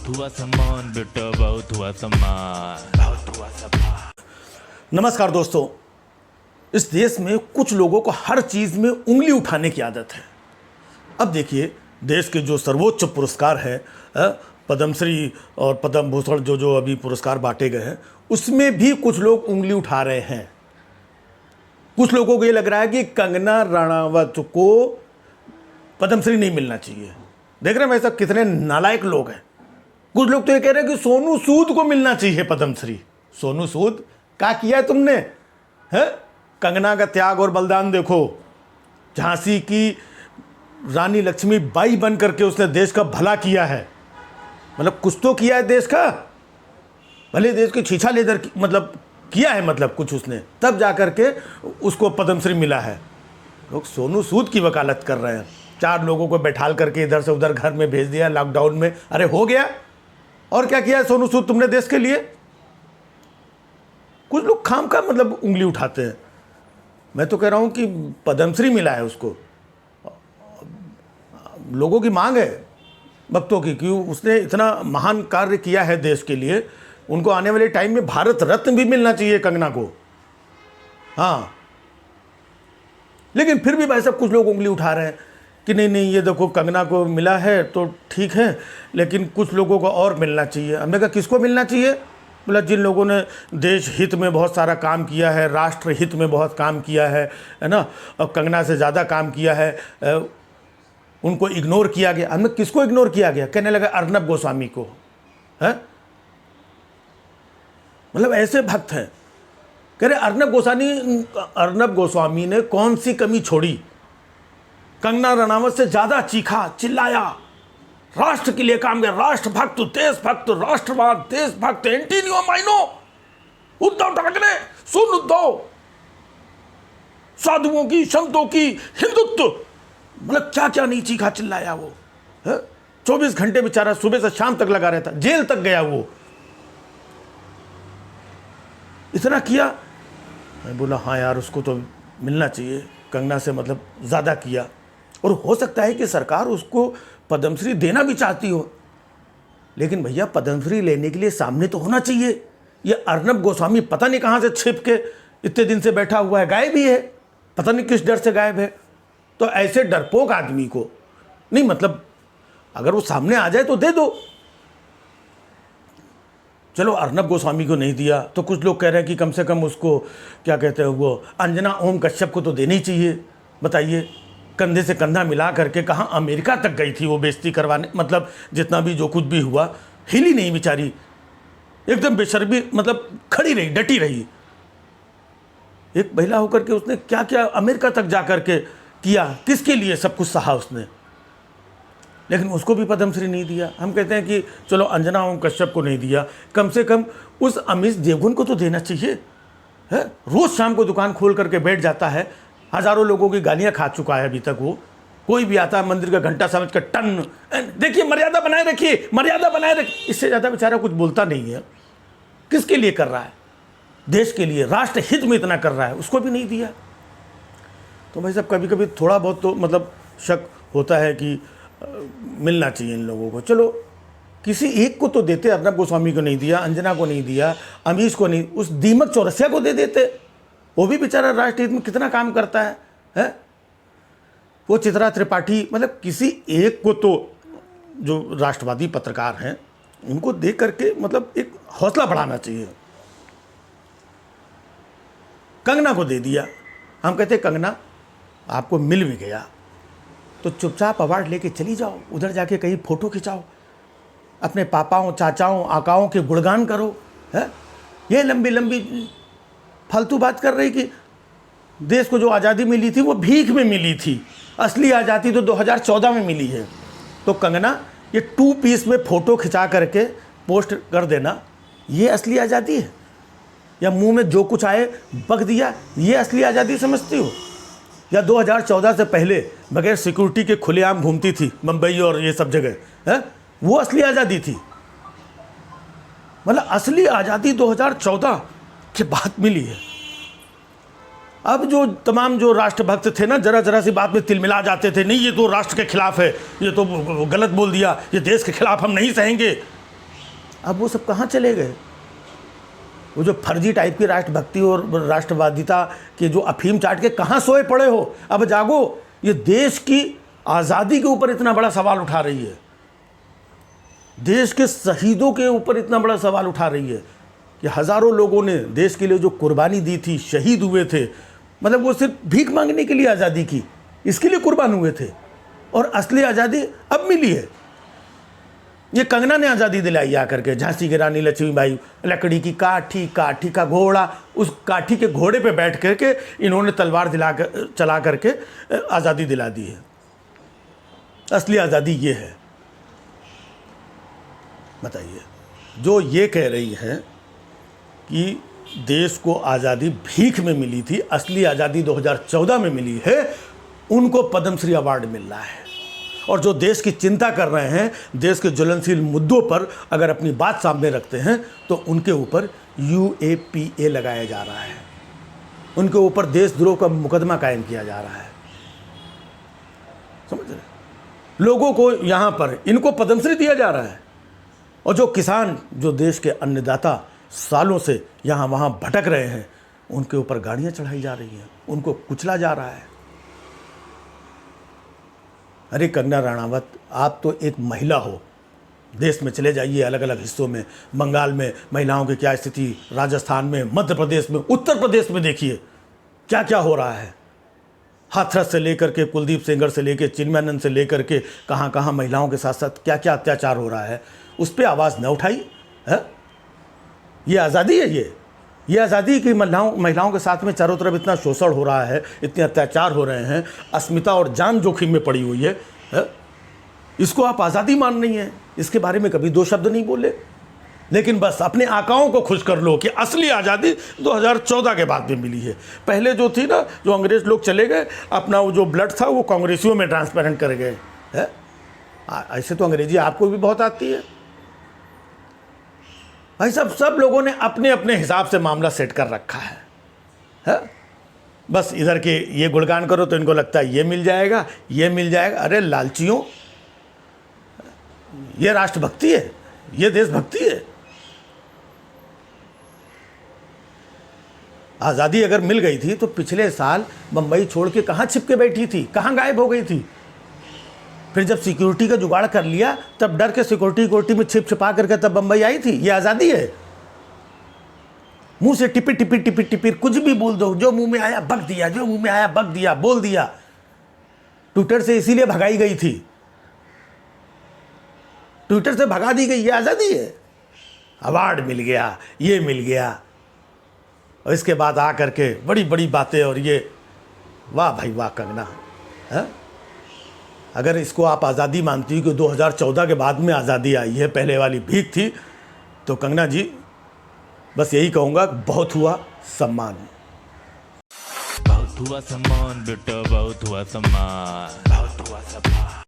बहुत हुआ सम्मान बेटा, बहुत हुआ सम्मान, बहुत हुआ सम्मान। नमस्कार दोस्तों, इस देश में कुछ लोगों को हर चीज़ में उंगली उठाने की आदत है। अब देखिए, देश के जो सर्वोच्च पुरस्कार है पद्मश्री और पद्म भूषण जो अभी पुरस्कार बांटे गए हैं, उसमें भी कुछ लोग उंगली उठा रहे हैं। कुछ लोगों को ये लग रहा है कि कंगना रणावत को पद्मश्री नहीं मिलना चाहिए। देख रहे हैं भाई साहब कितने नालायक लोग हैं। कुछ लोग तो ये कह रहे हैं कि सोनू सूद को मिलना चाहिए पद्मश्री। सोनू सूद क्या किया है तुमने? है कंगना का त्याग और बलिदान देखो। झांसी की रानी लक्ष्मीबाई बन करके उसने देश का भला किया है। मतलब कुछ तो किया है देश का, भले देश की छीछा लेदर मतलब किया है, मतलब कुछ उसने, तब जा करके उसको पद्मश्री मिला है। लोग सोनू सूद की वकालत कर रहे हैं। 4 लोगों को बैठाल करके इधर से उधर घर में भेज दिया लॉकडाउन में। अरे हो गया, और क्या किया है सोनू सूद तुमने देश के लिए? कुछ लोग खाम का मतलब उंगली उठाते हैं। मैं तो कह रहा हूं कि पद्मश्री मिला है उसको, लोगों की मांग है, भक्तों की, क्यों उसने इतना महान कार्य किया है देश के लिए। उनको आने वाले टाइम में भारत रत्न भी मिलना चाहिए कंगना को। हाँ, लेकिन फिर भी भाई साहब कुछ लोग उंगली उठा रहे हैं कि नहीं नहीं, ये देखो कंगना को मिला है तो ठीक है, लेकिन कुछ लोगों को और मिलना चाहिए। हमने कहा किसको मिलना चाहिए? बोला जिन लोगों ने देश हित में बहुत सारा काम किया है, राष्ट्र हित में बहुत काम किया है ना, और कंगना से ज़्यादा काम किया है, उनको इग्नोर किया गया। हमने किसको इग्नोर किया गया? कहने लगा अर्नब गोस्वामी को। है मतलब ऐसे भक्त हैं, कह रहे अर्नब गोस्वामी ने कौन सी कमी छोड़ी? कंगना रनावत से ज़्यादा चीखा, चिल्लाया, राष्ट्र के लिए काम किया, राष्ट्रभक्त, देशभक्त, राष्ट्रवाद, देशभक्त, एंटीनियो माइनो, उद्धव ठाकरे, सुन उद्धव, साधुओं की, संतों की, हिंदुत्व, मतलब क्या क्या नहीं चीखा चिल्लाया वो। 24 घंटे बेचारा सुबह से शाम तक लगा रहता, जेल तक गया वो, इतना किया। मैं बोला हाँ यार, उसको तो मिलना चाहिए, कंगना से मतलब ज़्यादा किया। और हो सकता है कि सरकार उसको पद्मश्री देना भी चाहती हो, लेकिन भैया पद्मश्री लेने के लिए सामने तो होना चाहिए। ये अर्नब गोस्वामी पता नहीं कहाँ से छिप के इतने दिन से बैठा हुआ है, गायब ही है, पता नहीं किस डर से गायब है। तो ऐसे डरपोक आदमी को नहीं, मतलब अगर वो सामने आ जाए तो दे दो। चलो अर्नब गोस्वामी को नहीं दिया तो कुछ लोग कह रहे हैं कि कम से कम उसको क्या कहते हैं, वो अंजना ओम कश्यप को तो देनी चाहिए। बताइए, कंधे से कंधा मिला करके कहाँ अमेरिका तक गई थी वो बेइज्जती करवाने, मतलब जितना भी जो कुछ भी हुआ, हिली नहीं बेचारी, एकदम बेशर्मी, मतलब खड़ी रही, डटी रही। एक महिला होकर के उसने क्या क्या अमेरिका तक जा करके किया, किसके लिए सब कुछ सहा उसने, लेकिन उसको भी पद्मश्री नहीं दिया। हम कहते हैं कि चलो अंजना ओम कश्यप को नहीं दिया, कम से कम उस अमित देवगन को तो देना चाहिए। है रोज़ शाम को दुकान खोल करके बैठ जाता है, हज़ारों लोगों की गालियाँ खा चुका है अभी तक वो। कोई भी आता है मंदिर का घंटा समझ कर टन, देखिए मर्यादा बनाए रखिए, मर्यादा बनाए रखिए, इससे ज़्यादा बेचारा कुछ बोलता नहीं है। किसके लिए कर रहा है? देश के लिए, राष्ट्र हित में इतना कर रहा है, उसको भी नहीं दिया। तो भाई साहब कभी कभी थोड़ा बहुत तो मतलब शक होता है कि मिलना चाहिए इन लोगों को। चलो किसी एक को तो देते, अर्नब गोस्वामी को नहीं दिया, अंजना को नहीं दिया, अमीश को नहीं, उस दीमक चौरसिया को दे देते। वो भी बेचारा राष्ट्र हित में कितना काम करता है? वो चित्रा त्रिपाठी, मतलब किसी एक को तो, जो राष्ट्रवादी पत्रकार हैं, उनको देख करके मतलब एक हौसला बढ़ाना चाहिए। कंगना को दे दिया। हम कहते कंगना आपको मिल भी गया तो चुपचाप अवार्ड लेके चली जाओ, उधर जाके कहीं फ़ोटो खिंचाओ, अपने पापाओं, चाचाओं, आकाओं के गुणगान करो। है ये लंबी लंबी फालतू बात कर रही कि देश को जो आज़ादी मिली थी वो भीख में मिली थी, असली आज़ादी तो 2014 में मिली है। तो कंगना ये 2 पीस में फ़ोटो खिंचा करके पोस्ट कर देना, ये असली आज़ादी है? या मुंह में जो कुछ आए बक दिया, ये असली आज़ादी समझती हो? या 2014 से पहले बगैर सिक्योरिटी के खुलेआम घूमती थी मुंबई और ये सब जगह, है वो असली आज़ादी थी? मतलब असली आज़ादी 2014 के बाद मिली है। अब जो तमाम जो राष्ट्रभक्त थे ना, जरा जरा सी बात में तिलमिला जाते थे, नहीं ये तो राष्ट्र के खिलाफ है, ये तो गलत बोल दिया, ये देश के खिलाफ हम नहीं सहेंगे, अब वो सब कहाँ चले गए? वो जो फर्जी टाइप की राष्ट्रभक्ति और राष्ट्रवादिता के जो अफीम चाट के कहाँ सोए पड़े हो? अब जागो। ये देश की आज़ादी के ऊपर इतना बड़ा सवाल उठा रही है, देश के शहीदों के ऊपर इतना बड़ा सवाल उठा रही है कि हज़ारों लोगों ने देश के लिए जो कुर्बानी दी थी, शहीद हुए थे, मतलब वो सिर्फ भीख मांगने के लिए आज़ादी की, इसके लिए कुर्बान हुए थे, और असली आज़ादी अब मिली है। ये कंगना ने आज़ादी दिलाई आकर के, झांसी की रानी लक्ष्मीबाई, लकड़ी की काठी, काठी का घोड़ा, उस काठी के घोड़े पे बैठ करके इन्होंने तलवार चला करके आज़ादी दिला दी है। असली आज़ादी ये है। बताइए, जो ये कह रही हैं कि देश को आज़ादी भीख में मिली थी, असली आज़ादी 2014 में मिली है, उनको पद्मश्री अवार्ड मिल रहा है। और जो देश की चिंता कर रहे हैं, देश के ज्वलनशील मुद्दों पर अगर अपनी बात सामने रखते हैं, तो उनके ऊपर UAPA लगाया जा रहा है, उनके ऊपर देशद्रोह का मुकदमा कायम किया जा रहा है। समझ रहे? लोगों को यहाँ पर इनको पद्मश्री दिया जा रहा है, और जो किसान, जो देश के अन्नदाता सालों से यहाँ वहाँ भटक रहे हैं, उनके ऊपर गाड़ियाँ चढ़ाई जा रही हैं, उनको कुचला जा रहा है। अरे कंगना रणावत, आप तो एक महिला हो, देश में चले जाइए अलग अलग हिस्सों में, बंगाल में महिलाओं की क्या स्थिति, राजस्थान में, मध्य प्रदेश में, उत्तर प्रदेश में देखिए क्या क्या हो रहा है। हाथरस से लेकर के कुलदीप सेंगर से लेकर चिन्मयानंद से लेकर के कहाँ कहाँ महिलाओं के साथ साथ क्या क्या अत्याचार हो रहा है, उस पर आवाज़ न उठाई है? ये आज़ादी है? ये आज़ादी की महिलाओं के साथ में चारों तरफ इतना शोषण हो रहा है, इतने अत्याचार हो रहे हैं, अस्मिता और जान जोखिम में पड़ी हुई है? इसको आप आज़ादी मान रही हैं? इसके बारे में कभी दो शब्द नहीं बोले, लेकिन बस अपने आकाओं को खुश कर लो कि असली आज़ादी 2014 के बाद में मिली है। पहले जो थी ना, जो अंग्रेज़ लोग चले गए, अपना वो जो ब्लड था वो कांग्रेसियों में ट्रांसपेरेंट कर गए है। ऐसे तो अंग्रेजी आपको भी बहुत आती है भाई साहब। सब लोगों ने अपने अपने हिसाब से मामला सेट कर रखा है? बस इधर के ये गुणगान करो तो इनको लगता है ये मिल जाएगा, ये मिल जाएगा। अरे लालचियों, ये राष्ट्रभक्ति है, ये देशभक्ति है। आज़ादी अगर मिल गई थी तो पिछले साल बम्बई छोड़ के कहाँ छिपके बैठी थी, कहाँ गायब हो गई थी? फिर जब सिक्योरिटी का जुगाड़ कर लिया, तब डर के सिक्योरिटी में छिपा करके तब बम्बई आई थी। ये आज़ादी है? मुंह से टिपी टिपी टिपी टिपी कुछ भी बोल दो, जो मुंह में आया बक दिया, जो मुंह में आया बक दिया, बोल दिया। ट्विटर से इसीलिए भगाई गई थी, ट्विटर से भगा दी गई। ये आज़ादी है? अवार्ड मिल गया, ये मिल गया, और इसके बाद आ करके बड़ी बड़ी बातें। और ये वाह भाई वाह कंगना, है? अगर इसको आप आज़ादी मानती हो कि 2014 के बाद में आज़ादी आई है, पहले वाली भीख थी, तो कंगना जी बस यही कहूँगा, बहुत हुआ सम्मान। बहुत हुआ सम्मान बेटा, बहुत हुआ सम्मान, बहुत हुआ सम्मान।